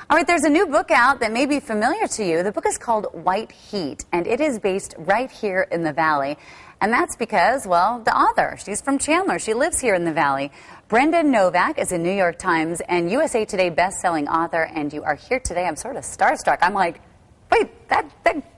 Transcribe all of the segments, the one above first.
All right, there's a new book out that may be familiar to you. The book is called White Heat, and it is based right here in the Valley. And that's because, well, the author, she's from Chandler. She lives here in the Valley. Brenda Novak is a New York Times and USA Today best-selling author, and you are here today. I'm sort of starstruck. I'm like, wait, that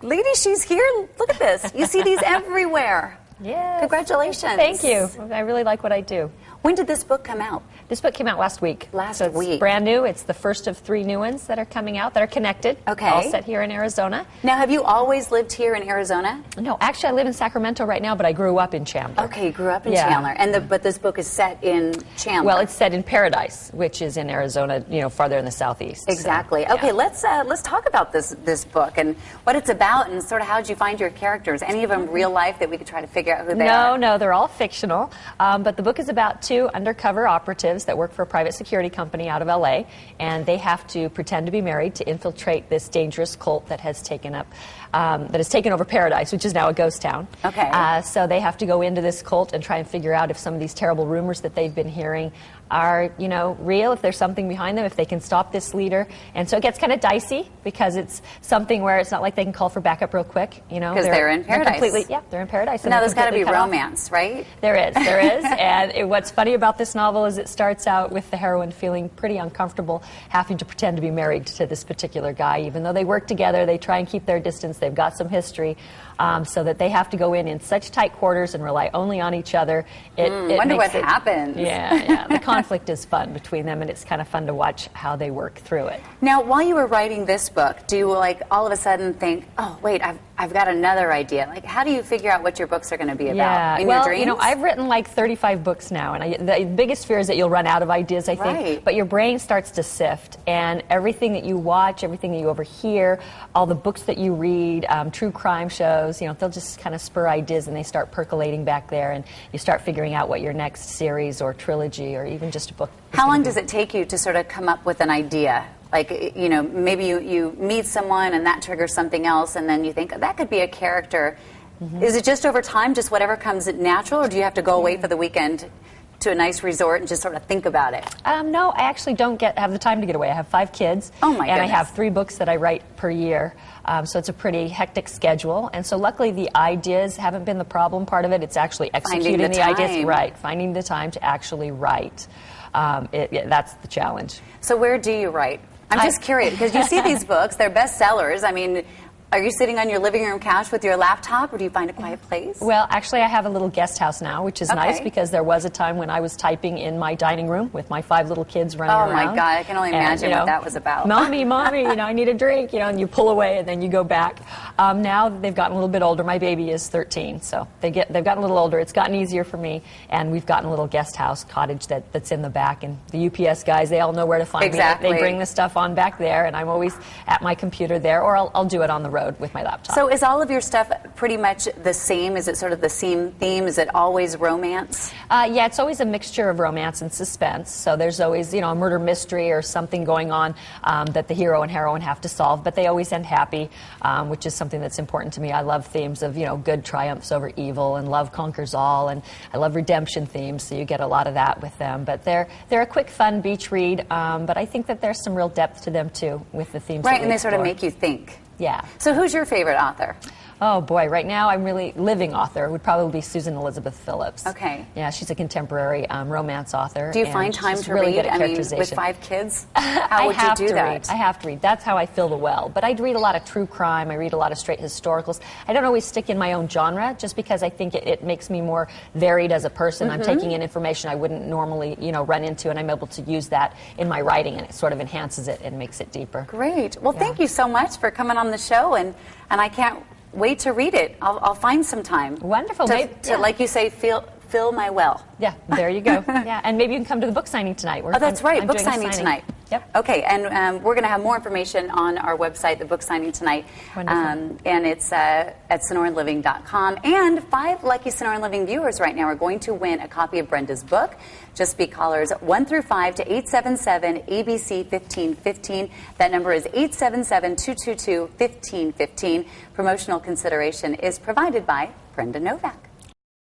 lady, she's here? Look at this. You see these everywhere. Yes. Congratulations. Thank you. I really like what I do. When did this book come out? This book came out last week. Last week. It's brand new. It's the first of 3 new ones that are coming out that are connected. Okay. All set here in Arizona. Now, have you always lived here in Arizona? No, actually, I live in Sacramento right now, but I grew up in Chandler. Okay, you grew up in Chandler. But this book is set in Chandler. Well, it's set in Paradise, which is in Arizona, farther in the southeast. Exactly. So, okay, let's talk about this book and what it's about and sort of how did you find your characters? Any of them real life that we could try to figure out who they are? No, they're all fictional. But the book is about 2 undercover operatives that work for a private security company out of LA, and they have to pretend to be married to infiltrate this dangerous cult that has taken over Paradise, which is now a ghost town. Okay. So they have to go into this cult and try and figure out if some of these terrible rumors that they've been hearing are, real, if there's something behind them, if they can stop this leader. And so it gets kind of dicey because it's something where it's not like they can call for backup real quick, Because they're in Paradise. They're in Paradise. Now there's got to be romance, right? There is. And what's funny about this novel is it starts out with the heroine feeling pretty uncomfortable having to pretend to be married to this particular guy. Even though they work together, they try and keep their distance. They've got some history, so that they have to go in such tight quarters and rely only on each other. Wonder what happens. Yeah. The conflict is fun between them, and it's kind of fun to watch how they work through it. Now, while you were writing this book, do you all of a sudden think, oh, wait, I've got another idea? Like, how do you figure out what your books are going to be about? In your dreams? I've written like 35 books now, and the biggest fear is that you'll run out of ideas, I think. Right. But your brain starts to sift, and everything that you watch, everything that you overhear, all the books that you read, true crime shows, they'll just kind of spur ideas, and they start percolating back there, and you start figuring out what your next series or trilogy or even just a book is. How long does it take you to sort of come up with an idea? Like, maybe you meet someone and that triggers something else, and then you think, that could be a character. Mm-hmm. Is it just over time, just whatever comes natural, or do you have to go away for the weekend to a nice resort and just sort of think about it? No, I actually don't have the time to get away. I have 5 kids. Oh, my goodness. And I have 3 books that I write per year. So it's a pretty hectic schedule. And so luckily the ideas haven't been the problem part of it. It's actually executing the ideas. Right, finding the time to actually write. That's the challenge. So where do you write? I'm just curious, because you see these books, they're bestsellers. I mean, are you sitting on your living room couch with your laptop, or do you find a quiet place? Well, actually, I have a little guest house now, which is nice, because there was a time when I was typing in my dining room with my 5 little kids running around. Oh, my God. I can only imagine what that was about. Mommy, I need a drink, and you pull away, and then you go back. Now they've gotten a little bit older. My baby is 13, so they've gotten a little older. It's gotten easier for me, and we've gotten a little guest house cottage that's in the back, and the UPS guys, they all know where to find me. They bring the stuff on back there, and I'm always at my computer there, or I'll do it on the road with my laptop. So is all of your stuff pretty much the same? Is it sort of the same theme? Is it always romance? Yeah, it's always a mixture of romance and suspense. So there's always, a murder mystery or something going on that the hero and heroine have to solve, but they always end happy, which is something that's important to me. I love themes of, good triumphs over evil, and love conquers all, and I love redemption themes, so you get a lot of that with them. But they're a quick, fun beach read, but I think that there's some real depth to them, too, with the themes. Right, and they sort of make you think. Yeah. So who's your favorite author? Oh, boy. Right now, I'm really living author would probably be Susan Elizabeth Phillips. Okay. Yeah, she's a contemporary romance author. Do you find time to really read? Good at characterization. With 5 kids? How would you do that? I have to read. That's how I fill the well. But I read a lot of true crime. I read a lot of straight historicals. I don't always stick in my own genre, just because I think it makes me more varied as a person. Mm-hmm. I'm taking in information I wouldn't normally, run into, and I'm able to use that in my writing, and it sort of enhances it and makes it deeper. Great. Well, thank you so much for coming on the show, and I can't wait to read it. I'll find some time. Wonderful. To like you say, fill my well. Yeah, there you go. Yeah, and maybe you can come to the book signing tonight. That's right, book signing tonight. Yep. Okay, and we're going to have more information on our website, the book signing tonight. Wonderful. And it's at SonoranLiving.com. And 5 lucky Sonoran Living viewers right now are going to win a copy of Brenda's book. Just be callers 1 through 5 to 877-ABC-1515. That number is 877-222-1515. Promotional consideration is provided by Brenda Novak.